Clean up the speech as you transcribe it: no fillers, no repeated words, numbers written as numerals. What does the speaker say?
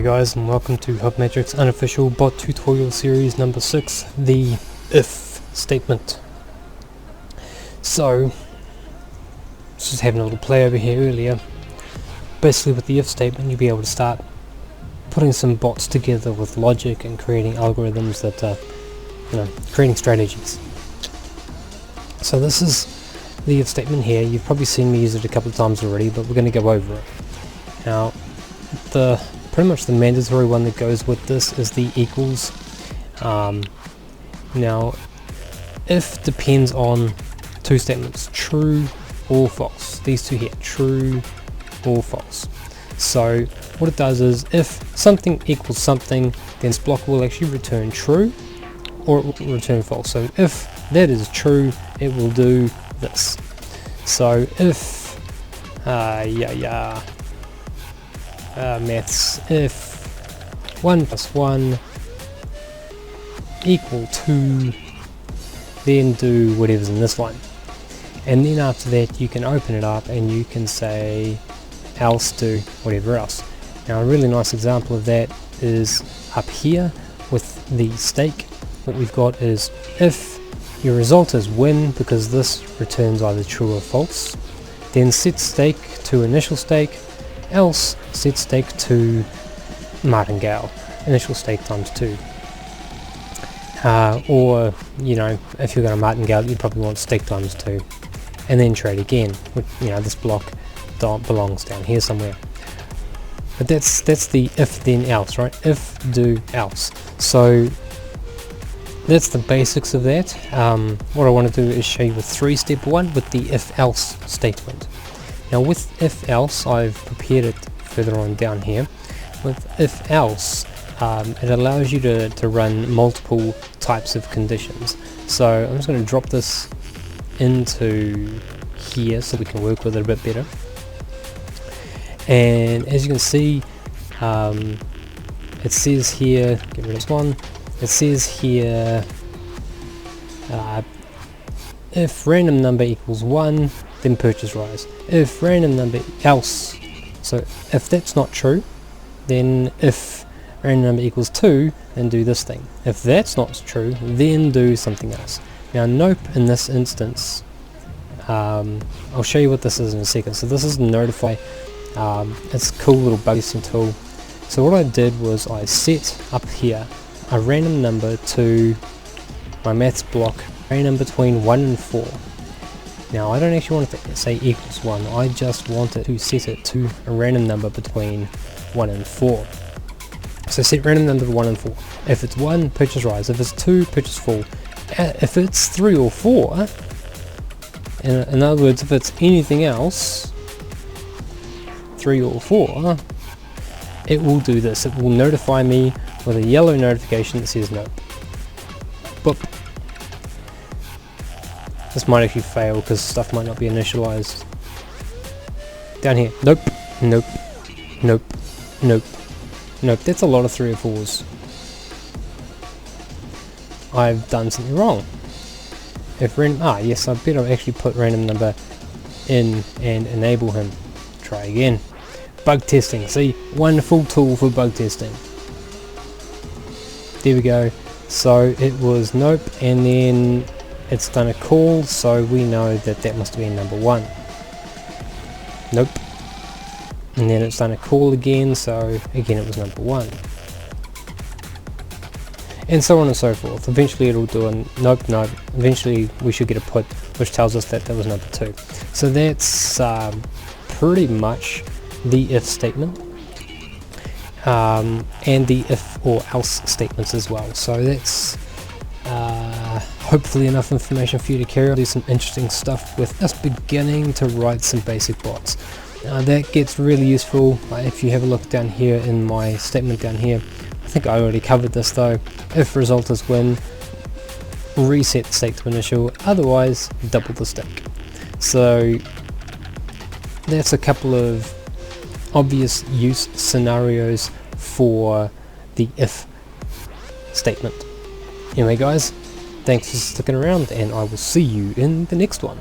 Hi guys, and welcome to hotmatrixx unofficial bot tutorial series number 6, the if statement. So, just having a little play over here earlier. Basically with the if statement you'll be able to start putting some bots together with logic and creating algorithms that creating strategies. So this is the if statement here. You've probably seen me use it a couple of times already, but we're going to go over it. Now, pretty much the mandatory one that goes with this is the equals. Now, if depends on two statements, true or false. These two here, true or false. So what it does is, if something equals something, then this block will actually return true or it will return false. So if that is true, it will do this. So if maths, if 1 plus 1 equal 2, then do whatever's in this line. And then after that you can open it up and you can say else do whatever else. Now a really nice example of that is up here with the stake. What we've got is, if your result is win, because this returns either true or false, then set stake to initial stake, else set stake to martingale, initial stake times 2. Or, if you're going to martingale, you probably want stake times 2, and then trade again. This block belongs down here somewhere. But that's the if then else, right? If do else. So that's the basics of that. What I want to do is show you a 3-step one with the if else statement. Now with if else, I've prepared it further on down here. With if else, it allows you to run multiple types of conditions. So I'm just going to drop this into here so we can work with it a bit better. And as you can see, it says here, get rid of this one, it says here, if random number equals 1, then purchase rise. If random number else, so if that's not true, then if random number equals 2, then do this thing. If that's not true, then do something else. Now nope in this instance, I'll show you what this is in a second. So this is notify. It's a cool little bug testing tool. So what I did was I set up here a random number to my maths block, random between 1 and 4. Now I don't actually want it to say equals 1, I just want it to set it to a random number between 1 and 4. So set random number to 1 and 4. If it's 1, purchase rise. If it's 2, purchase fall. If it's 3 or 4, in other words, if it's anything else, 3 or 4, it will do this. It will notify me with a yellow notification that says nope. Boop. This might actually fail because stuff might not be initialized. Down here, nope, nope, nope, nope, nope. That's a lot of 3 or 4s. I've done something wrong. If yes, I better actually put random number in and enable him. Try again. Bug testing. See, wonderful tool for bug testing. There we go. So it was nope, and then it's done a call, so we know that must have been number 1. Nope. And then it's done a call again, so again it was number 1. And so on and so forth. Eventually it'll do a nope, nope. Eventually we should get a put, which tells us that was number 2. So that's pretty much the if statement. And the if or else statements as well. So that's hopefully enough information for you to carry on, do some interesting stuff with us beginning to write some basic bots. That gets really useful if you have a look down here in my statement down here. I think I already covered this though. If result is win, reset stake to initial, otherwise double the stake. So that's a couple of obvious use scenarios for the if statement. Anyway guys, thanks for sticking around and I will see you in the next one.